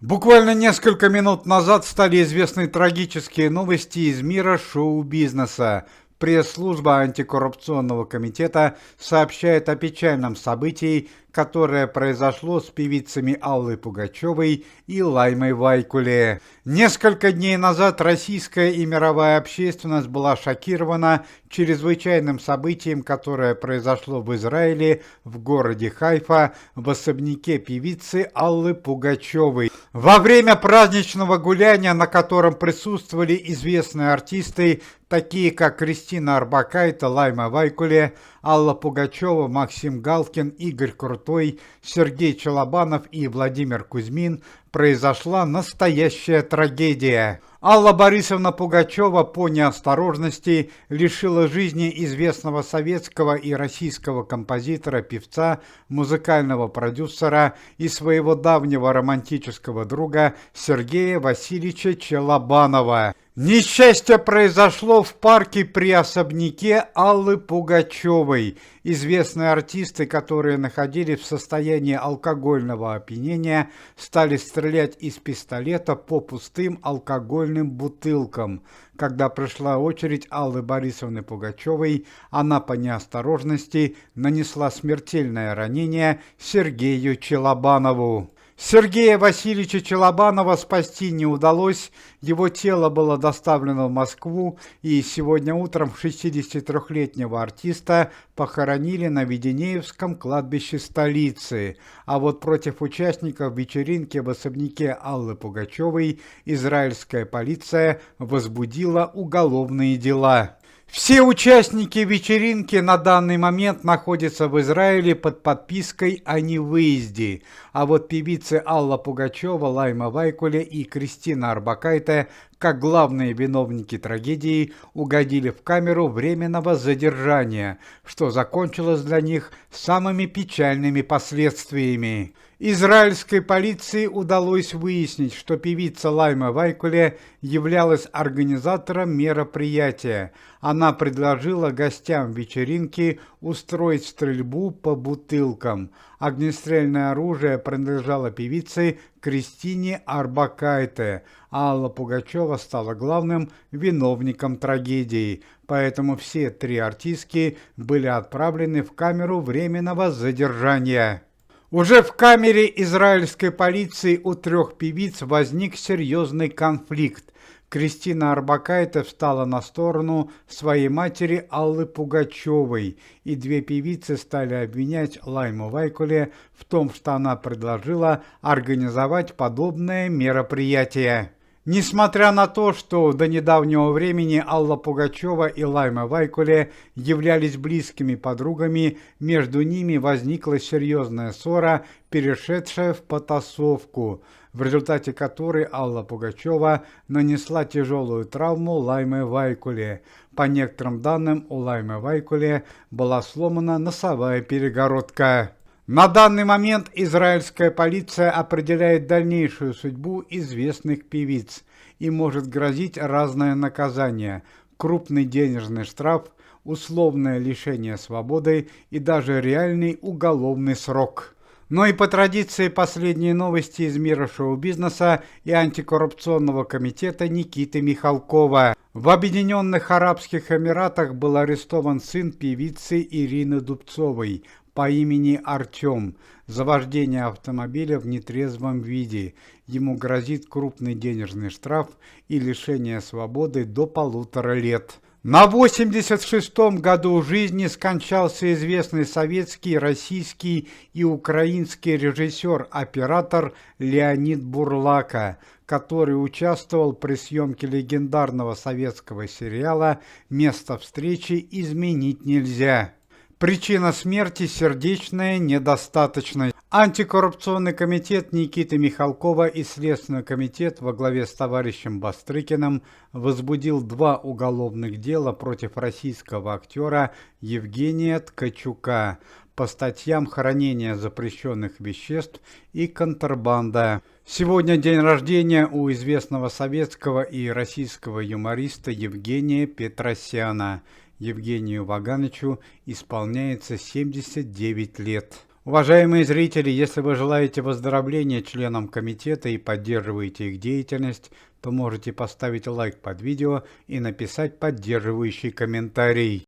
Буквально несколько минут назад стали известны трагические новости из мира шоу-бизнеса. Пресс-служба антикоррупционного комитета сообщает о печальном событии, которое произошло с певицами Аллой Пугачевой и Лаймой Вайкуле. Несколько дней назад российская и мировая общественность была шокирована чрезвычайным событием, которое произошло в Израиле, в городе Хайфа, в особняке певицы Аллы Пугачевой. Во время праздничного гуляния, на котором присутствовали известные артисты, такие как Кристина Орбакайте, Лайма Вайкуле, Алла Пугачева, Максим Галкин, Игорь Крутой, Сергей Челобанов и Владимир Кузьмин, произошла настоящая трагедия. Алла Борисовна Пугачева по неосторожности лишила жизни известного советского и российского композитора, певца, музыкального продюсера и своего давнего романтического друга Сергея Васильевича Челобанова. Несчастье произошло в парке при особняке Аллы Пугачевой. Известные артисты, которые находились в состоянии алкогольного опьянения, стали стрелять из пистолета по пустым алкогольным бутылкам. Когда пришла очередь Аллы Борисовны Пугачевой, она по неосторожности нанесла смертельное ранение Сергею Челобанову. Сергея Васильевича Челобанова спасти не удалось, его тело было доставлено в Москву, и сегодня утром 63-летнего артиста похоронили на Веденеевском кладбище столицы. А вот против участников вечеринки в особняке Аллы Пугачевой израильская полиция возбудила уголовные дела. Все участники вечеринки на данный момент находятся в Израиле под подпиской о невыезде, а вот певицы Алла Пугачева, Лайма Вайкуле и Кристина Орбакайте, как главные виновники трагедии, угодили в камеру временного задержания, что закончилось для них самыми печальными последствиями. Израильской полиции удалось выяснить, что певица Лайма Вайкуле являлась организатором мероприятия. Она предложила гостям вечеринки устроить стрельбу по бутылкам. Огнестрельное оружие принадлежало певице Кристине Орбакайте, а Алла Пугачева стала главным виновником трагедии. Поэтому все три артистки были отправлены в камеру временного задержания. Уже в камере израильской полиции у трех певиц возник серьезный конфликт. Кристина Орбакайте встала на сторону своей матери Аллы Пугачевой, и две певицы стали обвинять Лайму Вайкуле в том, что она предложила организовать подобное мероприятие. Несмотря на то, что до недавнего времени Алла Пугачева и Лайма Вайкуле являлись близкими подругами, между ними возникла серьезная ссора, перешедшая в потасовку, в результате которой Алла Пугачева нанесла тяжелую травму Лайме Вайкуле. По некоторым данным, у Лаймы Вайкуле была сломана носовая перегородка. На данный момент израильская полиция определяет дальнейшую судьбу известных певиц и может грозить разное наказание: крупный денежный штраф, условное лишение свободы и даже реальный уголовный срок. Но и по традиции последние новости из мира шоу-бизнеса и антикоррупционного комитета Никиты Михалкова. В Объединенных Арабских Эмиратах был арестован сын певицы Ирины Дубцовой по имени Артем за вождение автомобиля в нетрезвом виде. Ему грозит крупный денежный штраф и лишение свободы до 1,5 лет. На 86-м году жизни скончался известный советский, российский и украинский режиссер-оператор Леонид Бурлака, который участвовал при съемке легендарного советского сериала «Место встречи изменить нельзя». Причина смерти – сердечная недостаточность. Антикоррупционный комитет Никиты Михалкова и Следственный комитет во главе с товарищем Бастрыкиным возбудил 2 уголовных дела против российского актера Евгения Ткачука по статьям хранения запрещенных веществ и контрабанда. Сегодня день рождения у известного советского и российского юмориста Евгения Петросяна. Евгению Вагановичу исполняется 79 лет. Уважаемые зрители, если вы желаете выздоровления членам комитета и поддерживаете их деятельность, то можете поставить лайк под видео и написать поддерживающий комментарий.